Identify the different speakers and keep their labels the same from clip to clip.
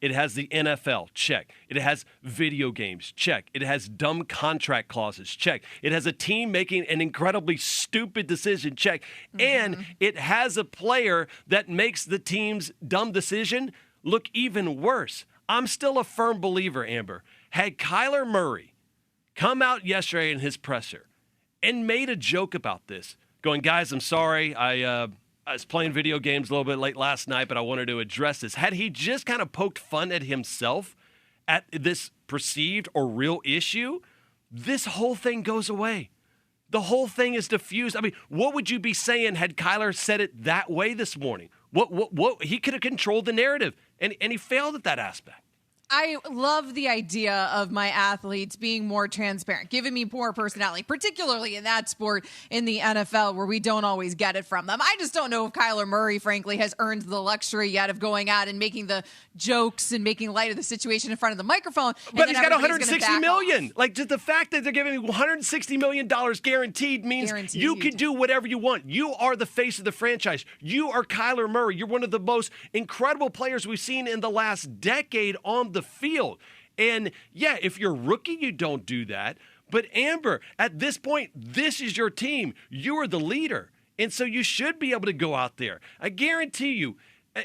Speaker 1: It has the NFL, check. It has video games, check. It has dumb contract clauses, check. It has a team making an incredibly stupid decision, check. And it has a player that makes the team's dumb decision look even worse. I'm still a firm believer, Amber. Had Kyler Murray come out yesterday in his presser and made a joke about this, going, guys, I'm sorry, I was playing video games a little bit late last night, but I wanted to address this. Had he just kind of poked fun at himself at this perceived or real issue, this whole thing goes away. The whole thing is diffused. I mean, what would you be saying had Kyler said it that way this morning? What he could have controlled the narrative, and he failed at that aspect.
Speaker 2: I love the idea of my athletes being more transparent, giving me more personality, particularly in that sport in the NFL where we don't always get it from them. I just don't know if Kyler Murray, frankly, has earned the luxury yet of going out and making the jokes and making light of the situation in front of the microphone.
Speaker 1: But he's got $160 million. Like, just the fact that they're giving him $160 million guaranteed means you can do whatever you want. You are the face of the franchise. You are Kyler Murray. You're one of the most incredible players we've seen in the last decade on the field. And yeah, if you're a rookie, you don't do that. But Amber, at this point, this is your team. You are the leader. And so you should be able to go out there. I guarantee you,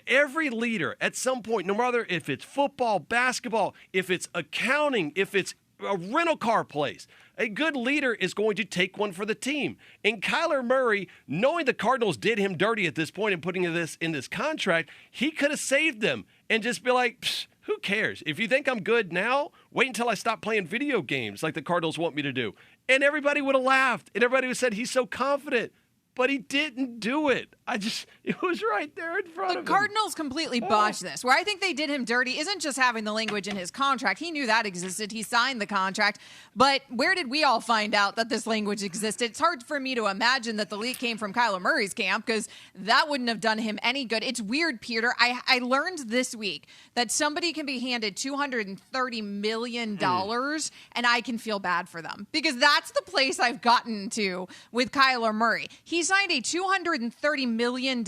Speaker 1: every leader at some point, no matter if it's football, basketball, if it's accounting, if it's a rental car place, a good leader is going to take one for the team. And Kyler Murray, knowing the Cardinals did him dirty at this point and putting this in this contract, he could have saved them and just be like, who cares? If you think I'm good now, wait until I stop playing video games like the Cardinals want me to do. And everybody would have laughed. And everybody would have said, he's so confident. But he didn't do it. It was right there in front of him.
Speaker 2: The Cardinals completely botched this. Where I think they did him dirty isn't just having the language in his contract. He knew that existed. He signed the contract. But where did we all find out that this language existed? It's hard for me to imagine that the leak came from Kyler Murray's camp because that wouldn't have done him any good. It's weird, Peter. I learned this week that somebody can be handed $230 million and I can feel bad for them because that's the place I've gotten to with Kyler Murray. He signed a $230 million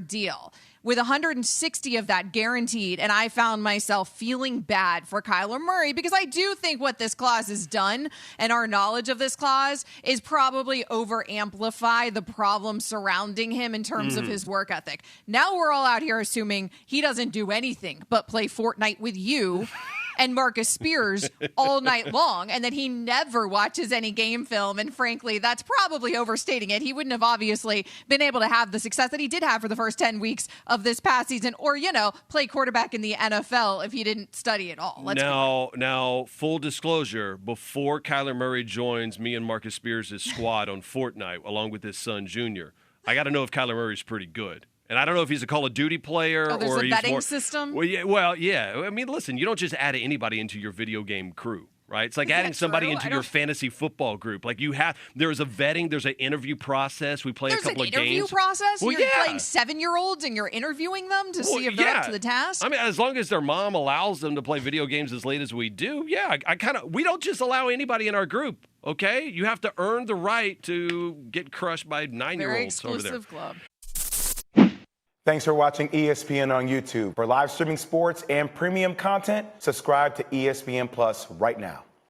Speaker 2: deal with 160 of that guaranteed, and I found myself feeling bad for Kyler Murray because I do think what this clause has done and our knowledge of this clause is probably over-amplify the problem surrounding him in terms of his work ethic. Now we're all out here assuming he doesn't do anything but play Fortnite with you and Marcus Spears all night long, and that he never watches any game film. And frankly, that's probably overstating it. He wouldn't have obviously been able to have the success that he did have for the first 10 weeks of this past season, or, play quarterback in the NFL if he didn't study at all.
Speaker 1: Now, full disclosure, before Kyler Murray joins me and Marcus Spears' squad on Fortnite, along with his son, Junior, I got to know if Kyler Murray's pretty good. And I don't know if he's a Call of Duty player
Speaker 2: or
Speaker 1: he's
Speaker 2: a vetting
Speaker 1: more
Speaker 2: system.
Speaker 1: Well, yeah. I mean, listen, you don't just add anybody into your video game crew, right? It's like adding somebody into your fantasy football group. Like there's a vetting, there's an interview process. We play a couple of games.
Speaker 2: There's an interview process?
Speaker 1: Well,
Speaker 2: you're playing 7-year-olds and you're interviewing them to see if they're up to the task?
Speaker 1: I mean, as long as their mom allows them to play video games as late as we do, we don't just allow anybody in our group, okay? You have to earn the right to get crushed by 9-year-olds over there.
Speaker 2: Very exclusive club.
Speaker 3: Thanks for watching ESPN on YouTube. For live streaming sports and premium content, subscribe to ESPN Plus right now.